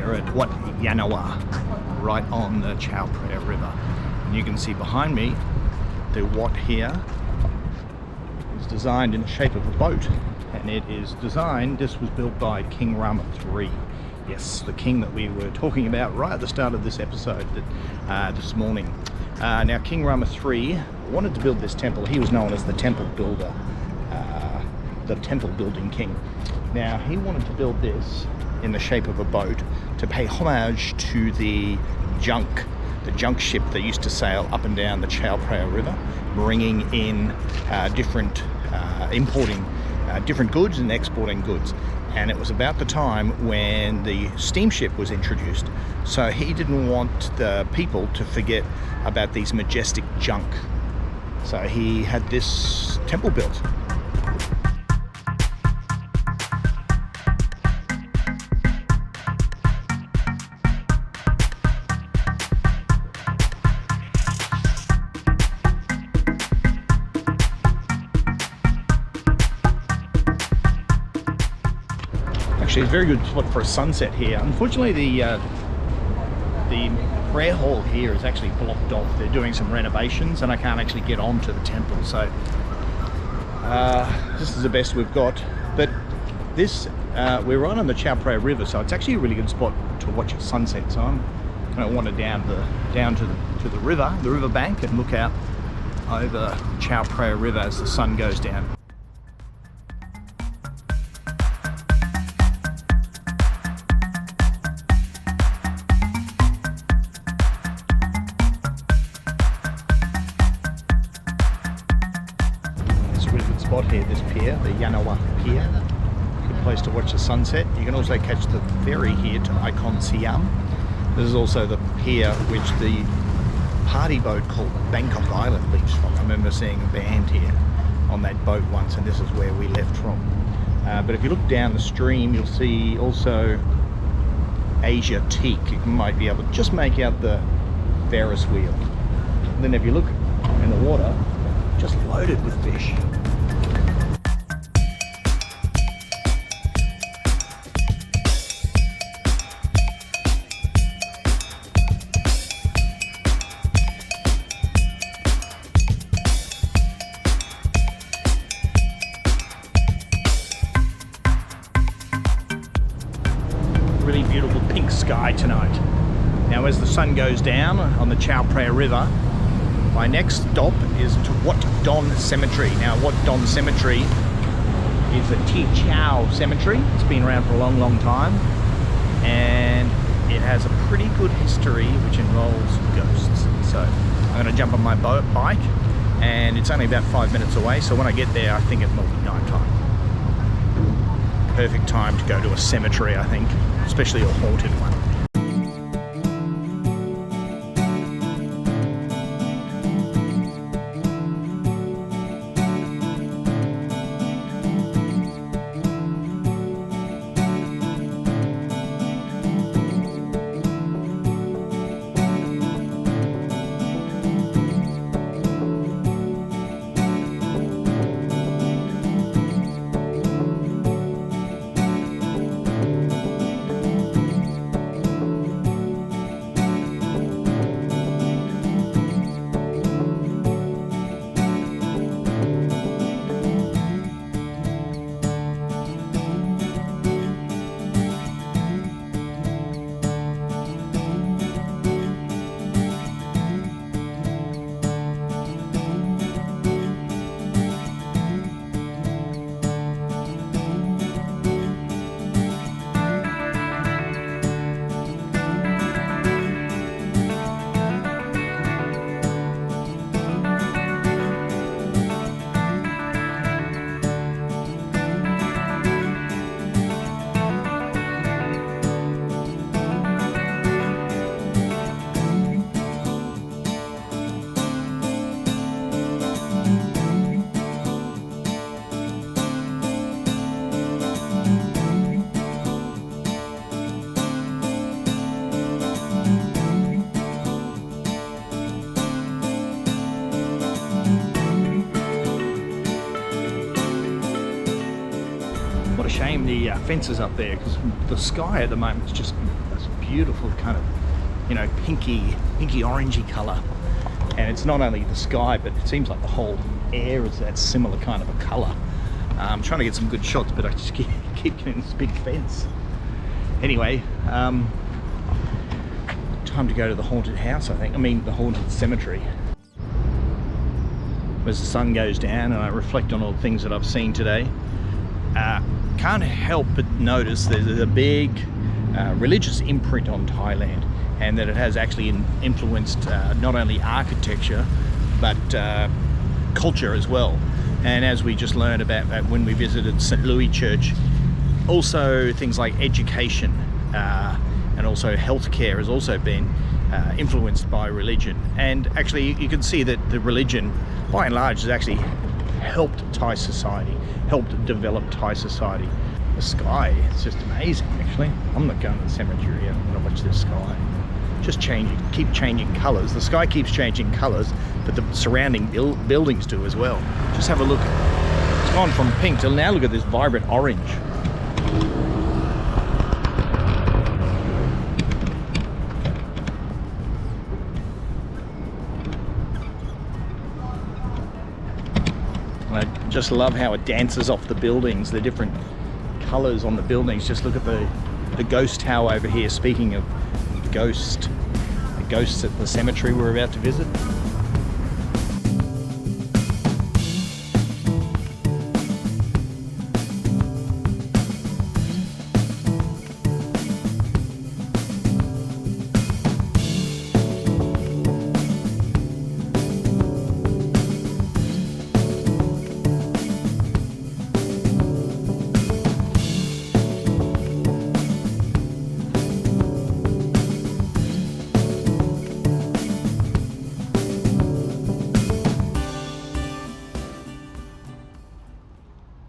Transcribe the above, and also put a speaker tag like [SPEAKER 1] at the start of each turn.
[SPEAKER 1] We're at Wat Yannawa, right on the Chao Phraya River. And you can see behind me, the Wat here is designed in the shape of a boat. And it is designed, this was built by King Rama III. Yes, the king that we were talking about right at the start of this episode this morning. Now, King Rama III wanted to build this temple. He was known as the temple builder, the temple building king. Now, he wanted to build this in the shape of a boat to pay homage to the junk ship that used to sail up and down the Chao Phraya River, bringing in importing different goods and exporting goods. And it was about the time when the steamship was introduced, so he didn't want the people to forget about these majestic junk. So he had this temple built. Actually, it's a very good spot for a sunset here. Unfortunately, the prayer hall here is actually blocked off. They're doing some renovations and I can't actually get onto the temple, so this is the best we've got. But this we're right on the Chao Phraya River, so it's actually a really good spot to watch a sunset. So I'm going to wander down to the river bank, and look out over Chao Phraya River as the sun goes down. Spot here, this pier, the Yannawa pier. Good place to watch the sunset. You can also catch the ferry here to Icon Siam. This is also the pier which the party boat called Bangkok Island leaves from. I remember seeing a band here on that boat once, and this is where we left from. But if you look down the stream, you'll see also Asia Teak. You might be able to just make out the Ferris wheel. And then if you look in the water, just loaded with fish. Really beautiful pink sky tonight. Now, as the sun goes down on the Chao Phraya River, my next stop is to Wat Don Cemetery. Now, Wat Don Cemetery is a Ti Chao cemetery. It's been around for a long, long time, and it has a pretty good history which involves ghosts. So I'm going to jump on my bike, and it's only about 5 minutes away, so when I get there I think it will be night time. Perfect time to go to a cemetery, I think, especially a haunted one. What a shame the fence is up there, because the sky at the moment is just beautiful kind of, you know, pinky orangey colour. And it's not only the sky, but it seems like the whole air is that similar kind of a colour. I'm trying to get some good shots, but I just keep getting this big fence. Anyway, time to go to the haunted house, I think. I mean, the haunted cemetery. As the sun goes down and I reflect on all the things that I've seen today, can't help but notice there's a big religious imprint on Thailand, and that it has actually influenced not only architecture but culture as well. And as we just learned about when we visited St. Louis Church, also things like education and also healthcare has also been influenced by religion. And actually you can see that the religion by and large has actually helped Thai society, helped develop Thai society. The sky, it's just amazing actually. I'm not going to the cemetery, I'm going to watch this sky. Just keep changing colours. The sky keeps changing colours, but the surrounding buildings do as well. Just have a look. It's gone from pink to now look at this vibrant orange. I just love how it dances off the buildings, the different colours on the buildings. Just look at the ghost tower over here. Speaking of the ghosts at the cemetery we're about to visit.